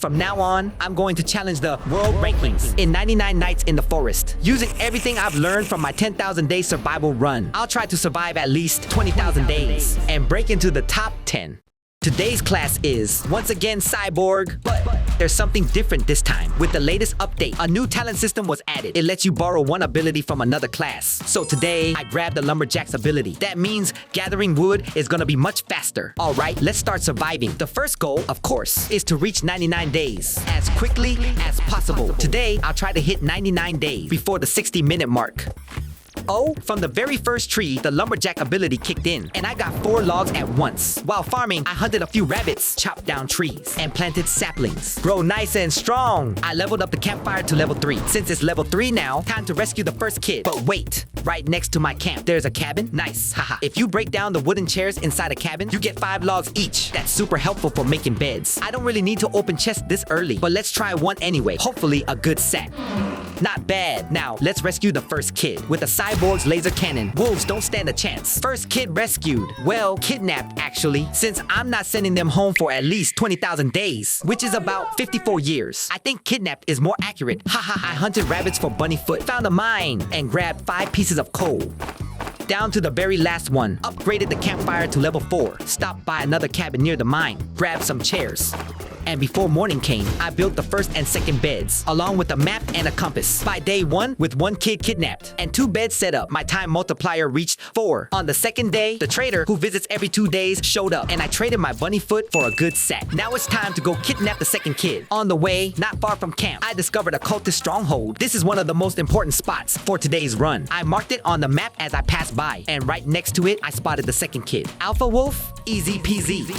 from now on, I'm going to challenge the world rankings in 99 nights in the forest. Using everything I've learned from my 10,000 day survival run, I'll try to survive at least 20,000 days and break into the top 10. Today's class is, once again, Cyborg, but there's something different this time. With the latest update, a new talent system was added. It lets you borrow one ability from another class. So today, I grabbed the Lumberjack's ability. That means gathering wood is gonna be much faster. Alright, let's start surviving. The first goal, of course, is to reach 99 days as quickly as possible. Today, I'll try to hit 99 days before the 60-minute mark. Oh, from the very first tree, the Lumberjack ability kicked in, and I got 4 logs at once. While farming, I hunted a few rabbits, chopped down trees, and planted saplings. Grow nice and strong. I leveled up the campfire to level 3. Since it's level 3 now, time to rescue the first kid. But wait, right next to my camp, there's a cabin. Nice, haha. If you break down the wooden chairs inside a cabin, you get 5 logs each. That's super helpful for making beds. I don't really need to open chests this early, but let's try one anyway. Hopefully a good set. Not bad. Now, let's rescue the first kid. With a cyborg's laser cannon, wolves don't stand a chance. First kid rescued. Well, kidnapped, actually, since I'm not sending them home for at least 20,000 days, which is about 54 years. I think kidnapped is more accurate. Haha, I hunted rabbits for bunnyfoot, found a mine, and grabbed 5 pieces of coal. Down to the very last one. Upgraded the campfire to level 4. Stopped by another cabin near the mine. Grabbed some chairs. And before morning came, I built the first and second beds, along with a map and a compass. By day 1, with 1 kid kidnapped and 2 beds set up, my time multiplier reached 4. On the second day, the trader, who visits every 2 days, showed up, and I traded my bunnyfoot for a good set. Now it's time to go kidnap the second kid. On the way, not far from camp, I discovered a cultist stronghold. This is one of the most important spots for today's run. I marked it on the map as I passed by, and right next to it, I spotted the second kid. Alpha Wolf, easy peasy.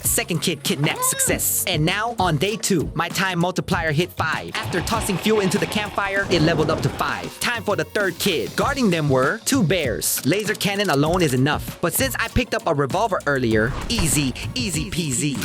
Second kid kidnapped, success. And now, on day 2, my time multiplier hit 5. After tossing fuel into the campfire, it leveled up to 5. Time for the third kid. Guarding them were 2 bears. Laser cannon alone is enough. But since I picked up a revolver earlier, easy peasy.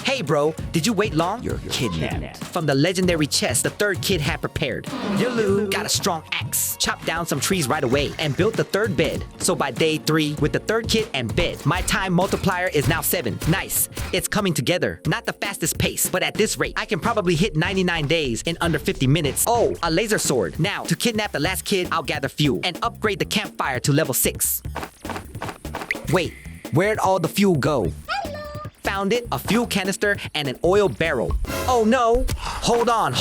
Hey bro, did you wait long? You're kidnapped. From the legendary chest the third kid had prepared. Yulu got a strong axe, chopped down some trees right away, and built the third bed. So by day 3, with the third kid and bed, my time multiplier is now 7. Nice, it's coming together. Not the fastest pace, but at this rate, I can probably hit 99 days in under 50 minutes. Oh, a laser sword. Now, to kidnap the last kid, I'll gather fuel and upgrade the campfire to level 6. Wait, where'd all the fuel go? Found it, a fuel canister, and an oil barrel. Oh no! Hold on.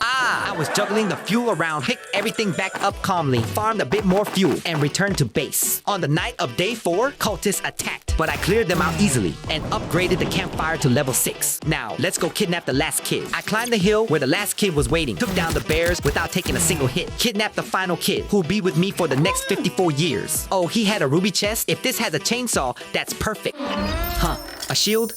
I was juggling the fuel around, picked everything back up calmly, farmed a bit more fuel, and returned to base. On the night of day 4, cultists attacked, but I cleared them out easily and upgraded the campfire to level 6. Now, let's go kidnap the last kid. I climbed the hill where the last kid was waiting, took down the bears without taking a single hit, kidnapped the final kid, who'll be with me for the next 54 years. Oh, he had a ruby chest? If this has a chainsaw, that's perfect. Huh. A shield?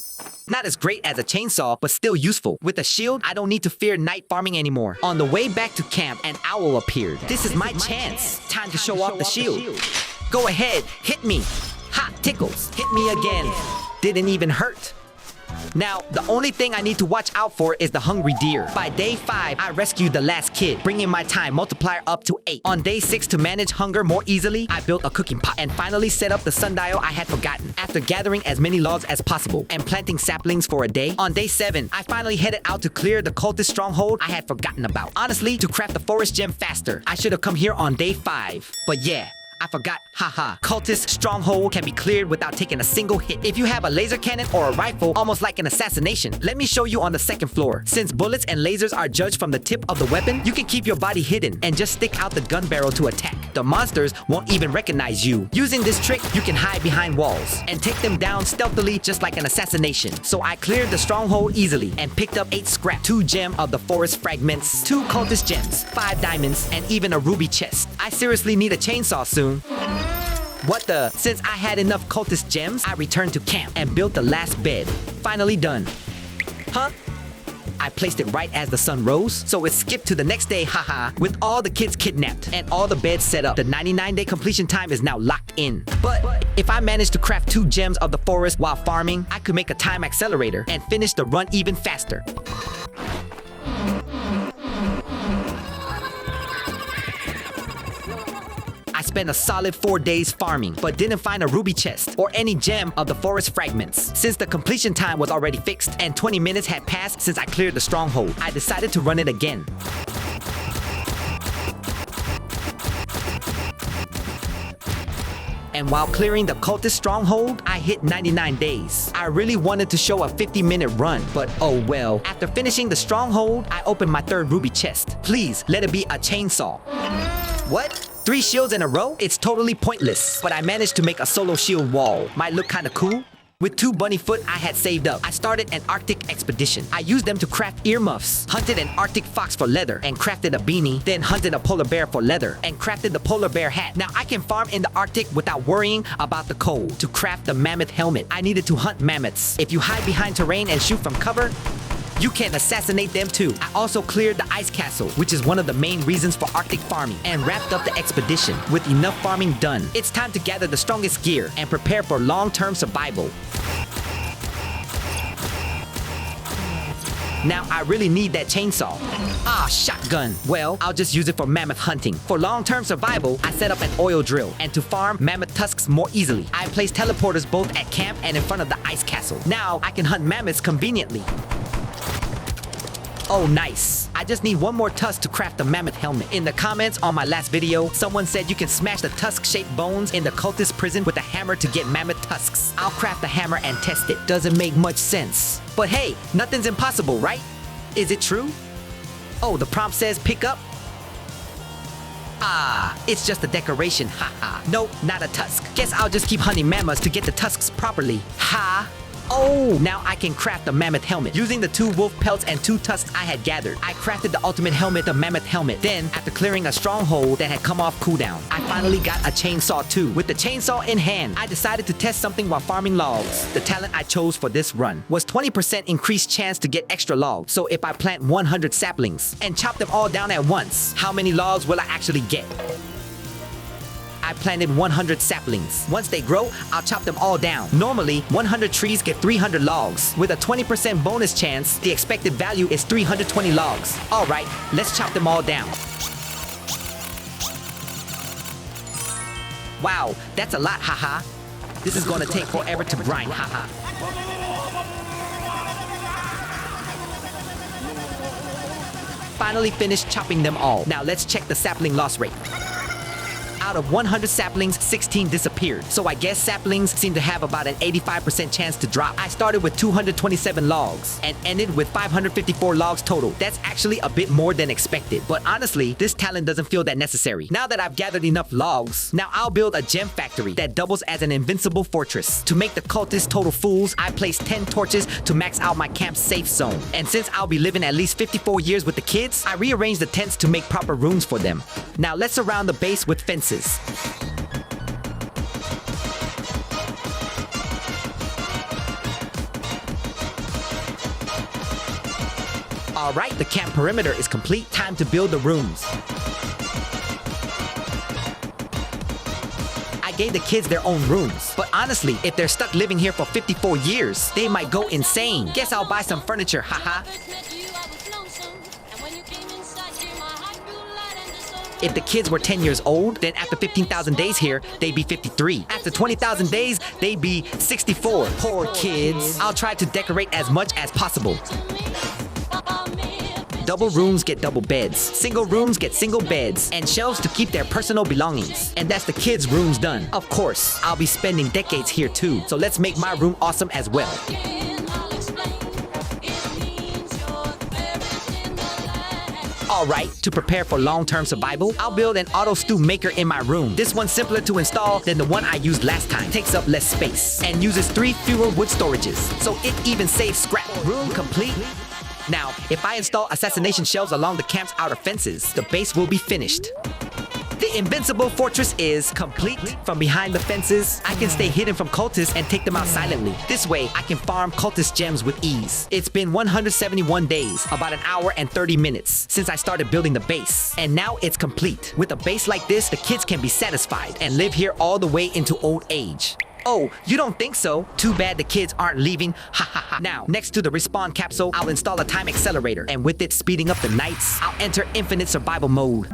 Not as great as a chainsaw, but still useful. With a shield, I don't need to fear night farming anymore. On the way back to camp, an owl appeared. This is my chance. Time to show off the shield. Go ahead, hit me. Hot tickles. Hit me again. Didn't even hurt. Now, the only thing I need to watch out for is the hungry deer. By day 5, I rescued the last kid, bringing my time multiplier up to 8. On day 6, to manage hunger more easily, I built a cooking pot and finally set up the sundial I had forgotten. After gathering as many logs as possible and planting saplings for a day, on day 7, I finally headed out to clear the cultist stronghold I had forgotten about. Honestly, to craft the forest gem faster, I should have come here on day 5. But yeah, I forgot. Haha. Cultist stronghold can be cleared without taking a single hit. If you have a laser cannon or a rifle, almost like an assassination, let me show you on the second floor. Since bullets and lasers are judged from the tip of the weapon, you can keep your body hidden and just stick out the gun barrel to attack. The monsters won't even recognize you. Using this trick, you can hide behind walls and take them down stealthily just like an assassination. So I cleared the stronghold easily and picked up 8 scrap, 2 gem of the forest fragments, 2 cultist gems, 5 diamonds, and even a ruby chest. I seriously need a chainsaw soon. What the? Since I had enough cultist gems, I returned to camp and built the last bed. Finally done. Huh? I placed it right as the sun rose, so it skipped to the next day, haha. With all the kids kidnapped and all the beds set up, the 99-day completion time is now locked in. But if I manage to craft 2 gems of the forest while farming, I could make a time accelerator and finish the run even faster. spent a solid 4 days farming, but didn't find a ruby chest or any gem of the forest fragments. Since the completion time was already fixed and 20 minutes had passed since I cleared the stronghold, I decided to run it again. And while clearing the cultist stronghold, I hit 99 days. I really wanted to show a 50-minute run, but oh well. After finishing the stronghold, I opened my third ruby chest. Please, let it be a chainsaw. What? 3 shields in a row? It's totally pointless. But I managed to make a solo shield wall. Might look kinda cool. With 2 bunny foot I had saved up, I started an Arctic expedition. I used them to craft earmuffs, hunted an Arctic fox for leather, and crafted a beanie, then hunted a polar bear for leather, and crafted the polar bear hat. Now I can farm in the Arctic without worrying about the cold. To craft the mammoth helmet, I needed to hunt mammoths. If you hide behind terrain and shoot from cover, you can assassinate them too. I also cleared the ice castle, which is one of the main reasons for Arctic farming, and wrapped up the expedition. With enough farming done, it's time to gather the strongest gear and prepare for long-term survival. Now I really need that chainsaw. Ah, shotgun. Well, I'll just use it for mammoth hunting. For long-term survival, I set up an oil drill, and to farm mammoth tusks more easily, I placed teleporters both at camp and in front of the ice castle. Now I can hunt mammoths conveniently. Oh, nice. I just need 1 more tusk to craft the mammoth helmet. In the comments on my last video, someone said you can smash the tusk-shaped bones in the cultist prison with a hammer to get mammoth tusks. I'll craft the hammer and test it. Doesn't make much sense. But hey, nothing's impossible, right? Is it true? Oh, the prompt says pick up? Ah, it's just a decoration, haha. Nope, not a tusk. Guess I'll just keep hunting mammoths to get the tusks properly. Ha! Oh, now I can craft the mammoth helmet. Using the 2 wolf pelts and 2 tusks I had gathered, I crafted the ultimate helmet, the mammoth helmet. Then, after clearing a stronghold that had come off cooldown, I finally got a chainsaw too. With the chainsaw in hand, I decided to test something while farming logs. The talent I chose for this run was 20% increased chance to get extra logs. So if I plant 100 saplings and chop them all down at once, how many logs will I actually get? I planted 100 saplings. Once they grow, I'll chop them all down. Normally, 100 trees get 300 logs. With a 20% bonus chance, the expected value is 320 logs. Alright, let's chop them all down. Wow, that's a lot, haha. This is gonna take forever to grind, haha. Finally finished chopping them all. Now let's check the sapling loss rate. Out of 100 saplings, 16 disappeared. So I guess saplings seem to have about an 85% chance to drop. I started with 227 logs and ended with 554 logs total. That's actually a bit more than expected. But honestly, this talent doesn't feel that necessary. Now that I've gathered enough logs, now I'll build a gem factory that doubles as an invincible fortress. To make the cultists total fools, I placed 10 torches to max out my camp's safe zone. And since I'll be living at least 54 years with the kids, I rearranged the tents to make proper rooms for them. Now let's surround the base with fences. Alright, the camp perimeter is complete. Time to build the rooms. I gave the kids their own rooms, but honestly, if they're stuck living here for 54 years, they might go insane. Guess I'll buy some furniture, haha. If the kids were 10 years old, then after 15,000 days here, they'd be 53. After 20,000 days, they'd be 64. Poor kids. I'll try to decorate as much as possible. Double rooms get double beds. Single rooms get single beds. And shelves to keep their personal belongings. And that's the kids' rooms done. Of course, I'll be spending decades here too. So let's make my room awesome as well. Alright, to prepare for long-term survival, I'll build an auto stew maker in my room. This one's simpler to install than the one I used last time. Takes up less space and uses 3 fewer wood storages, so it even saves scrap. Room complete. Now, if I install assassination shelves along the camp's outer fences, the base will be finished. The invincible fortress is complete. From behind the fences, I can stay hidden from cultists and take them out silently. This way, I can farm cultist gems with ease. It's been 171 days, about an hour and 30 minutes, since I started building the base. And now it's complete. With a base like this, the kids can be satisfied and live here all the way into old age. Oh, you don't think so? Too bad the kids aren't leaving. Ha ha ha. Now, next to the respawn capsule, I'll install a time accelerator. And with it speeding up the nights, I'll enter infinite survival mode.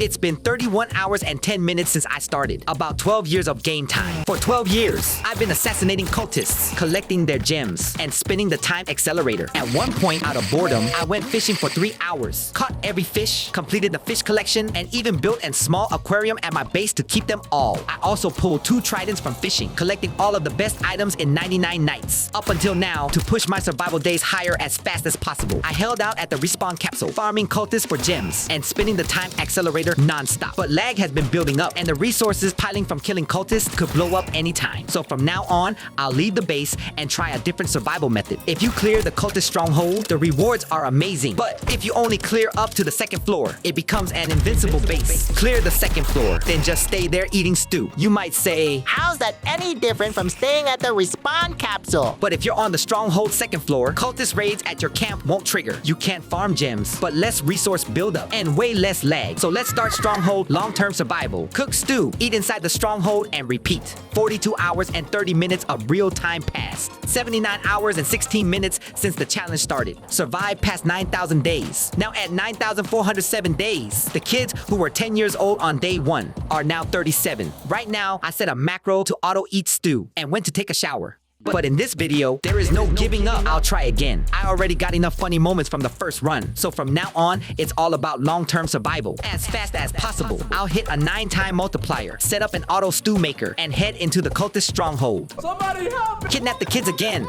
It's been 31 hours and 10 minutes since I started. About 12 years of game time. For 12 years, I've been assassinating cultists, collecting their gems, and spinning the time accelerator. At one point, out of boredom, I went fishing for 3 hours, caught every fish, completed the fish collection, and even built a small aquarium at my base to keep them all. I also pulled 2 tridents from fishing, collecting all of the best items in 99 nights. Up until now, to push my survival days higher as fast as possible, I held out at the respawn capsule, farming cultists for gems, and spinning the time accelerator non-stop. But lag has been building up, and the resources piling from killing cultists could blow up anytime. So from now on, I'll leave the base and try a different survival method. If you clear the cultist stronghold, the rewards are amazing. But if you only clear up to the 2nd floor, it becomes an invincible base. Clear the 2nd floor, then just stay there eating stew. You might say, how's that any different from staying at the respawn capsule? but if you're on the stronghold 2nd floor, cultist raids at your camp won't trigger. You can't farm gems, but less resource buildup and way less lag. So let's start stronghold long-term survival. Cook stew, eat inside the stronghold, and repeat. 42 hours and 30 minutes of real-time passed. 79 hours and 16 minutes since the challenge started. Survived past 9,000 days. Now at 9,407 days, the kids who were 10 years old on day 1 are now 37. Right now, I set a macro to auto-eat stew and went to take a shower. But in this video, there is no giving up. I'll try again. I already got enough funny moments from the first run. So from now on, it's all about long-term survival. As fast as possible, I'll hit a 9-time multiplier, set up an auto stew maker, and head into the cultist stronghold. Somebody help me! Kidnap the kids again.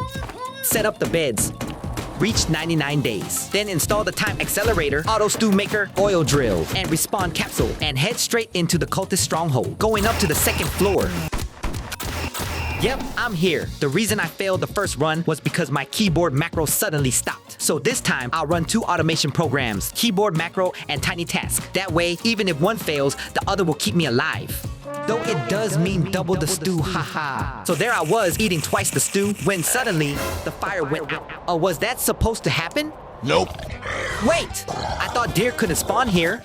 Set up the beds. Reach 99 days. Then install the time accelerator, auto stew maker, oil drill, and respawn capsule, and head straight into the cultist stronghold, going up to the 2nd floor. Yep, I'm here. The reason I failed the first run was because my keyboard macro suddenly stopped. So this time, I'll run 2 automation programs, keyboard macro and tiny task. That way, even if one fails, the other will keep me alive. Though it does mean double the stew, haha. So there I was, eating twice the stew, when suddenly, the fire went out. Oh, was that supposed to happen? Nope. Wait! I thought deer couldn't spawn here.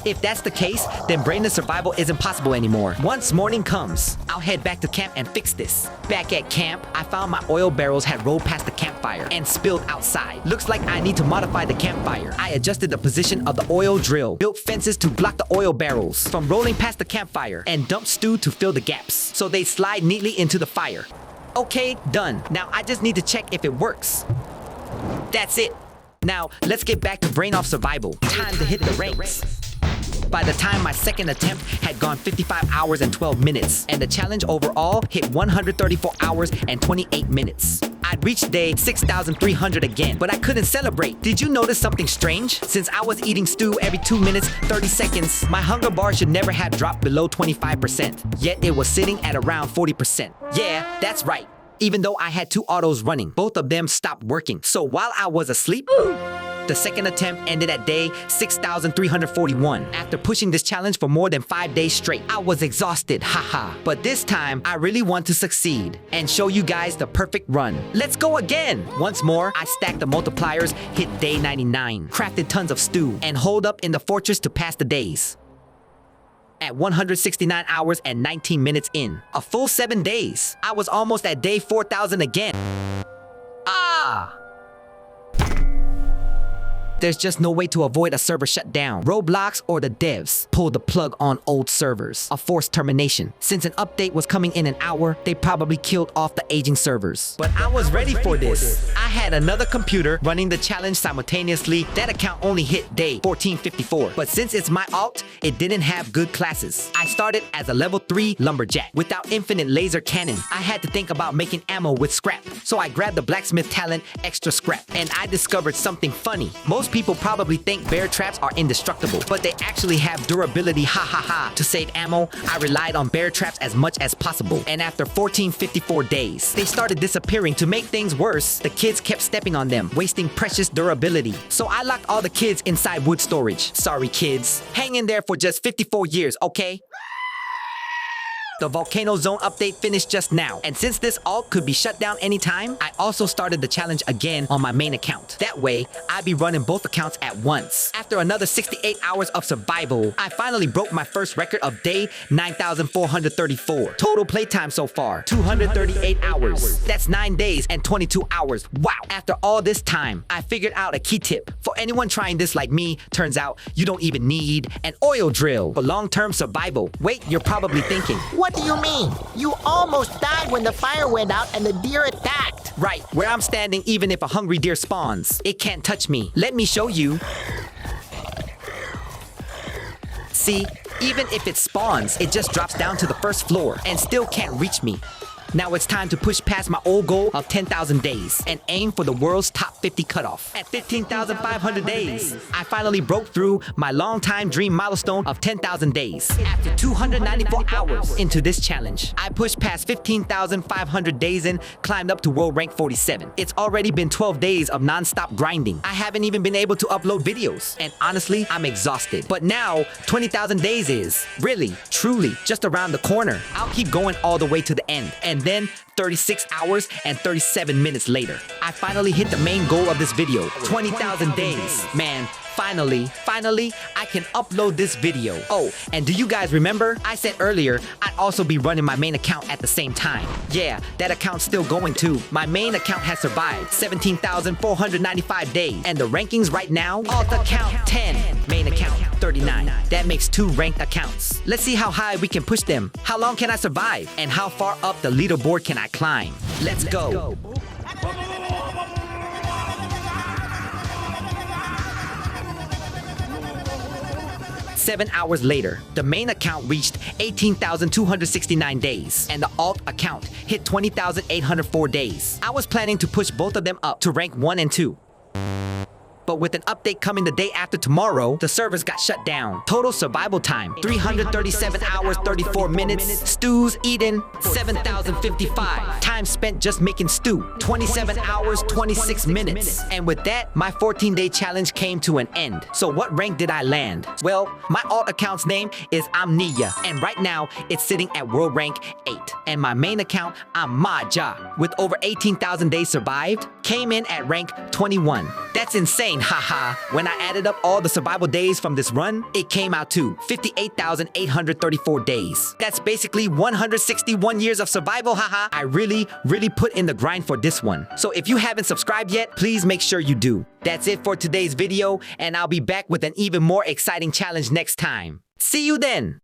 If that's the case, then brainless survival isn't possible anymore. Once morning comes, I'll head back to camp and fix this. Back at camp, I found my oil barrels had rolled past the campfire and spilled outside. Looks like I need to modify the campfire. I adjusted the position of the oil drill, built fences to block the oil barrels from rolling past the campfire, and dumped stew to fill the gaps, so they slide neatly into the fire. Okay, done. Now I just need to check if it works. That's it. Now, let's get back to brain off survival. Time to hit the ranks. By the time my 2nd attempt had gone 55 hours and 12 minutes, and the challenge overall hit 134 hours and 28 minutes. I'd reached day 6,300 again, but I couldn't celebrate. Did you notice something strange? Since I was eating stew every 2 minutes, 30 seconds, my hunger bar should never have dropped below 25%. Yet it was sitting at around 40%. Yeah, that's right. Even though I had 2 autos running, both of them stopped working. So while I was asleep, the 2nd attempt ended at day 6,341. After pushing this challenge for more than 5 days straight, I was exhausted, haha. But this time, I really want to succeed and show you guys the perfect run. Let's go again! Once more, I stacked the multipliers, hit day 99, crafted tons of stew, and holed up in the fortress to pass the days. At 169 hours and 19 minutes in, a full 7 days, I was almost at day 4,000 again. There's just no way to avoid a server shutdown. Roblox or the devs pulled the plug on old servers. A forced termination. Since an update was coming in an hour, they probably killed off the aging servers. But I was ready for this. I had another computer running the challenge simultaneously. That account only hit day 1454. But since it's my alt, it didn't have good classes. I started as a level 3 lumberjack without infinite laser cannon. I had to think about making ammo with scrap. So I grabbed the blacksmith talent, extra scrap, and I discovered something funny. Most people probably think bear traps are indestructible, but they actually have durability, ha ha ha. To save ammo, I relied on bear traps as much as possible. And after 1454 days, they started disappearing. To make things worse, the kids kept stepping on them, wasting precious durability. So I locked all the kids inside wood storage. Sorry kids. Hang in there for just 54 years, okay? The Volcano Zone update finished just now, and since this alt could be shut down anytime, I also started the challenge again on my main account. That way, I'd be running both accounts at once. After another 68 hours of survival, I finally broke my first record of day 9,434. Total playtime so far, 238 hours. That's 9 days and 22 hours. Wow! After all this time, I figured out a key tip. For anyone trying this like me, turns out you don't even need an oil drill for long-term survival. Wait, you're probably thinking, What do you mean? You almost died when the fire went out and the deer attacked. right, where I'm standing, even if a hungry deer spawns, it can't touch me. Let me show you. See, even if it spawns, it just drops down to the first floor and still can't reach me. Now it's time to push past my old goal of 10,000 days and aim for the world's top 50 cutoff. At 15,500 days, I finally broke through my long-time dream milestone of 10,000 days. After 294 hours into this challenge, I pushed past 15,500 days and climbed up to world rank 47. It's already been 12 days of non-stop grinding. I haven't even been able to upload videos, and honestly, I'm exhausted. But now, 20,000 days is really, truly just around the corner. I'll keep going all the way to the end, and then 36 hours and 37 minutes later, I finally hit the main goal of this video, 20,000 days. Man, finally, I can upload this video. Oh, and do you guys remember? I said earlier, I'd also be running my main account at the same time. Yeah, that account's still going too. My main account has survived 17,495 days. And the rankings right now, alt account 10, main account 39. That makes 2 ranked accounts. Let's see how high we can push them. How long can I survive? And how far up the leaderboard can I climb? Let's go. Seven hours later, the main account reached 18,269 days, and the alt account hit 20,804 days. I was planning to push both of them up to rank 1 and 2. But with an update coming the day after tomorrow, the servers got shut down. Total survival time, 337 hours, 34 minutes. Stews eaten, 7,055. Time spent just making stew, 27 hours, 26 minutes. And with that, my 14-day challenge came to an end. So what rank did I land? Well, my alt account's name is Majya, and right now, it's sitting at world rank 8. And my main account, Majya, with over 18,000 days survived, came in at rank 21. That's insane, haha. When I added up all the survival days from this run, it came out to 58,834 days. That's basically 161 years of survival, haha. I really put in the grind for this one. So if you haven't subscribed yet, please make sure you do. That's it for today's video, and I'll be back with an even more exciting challenge next time. See you then!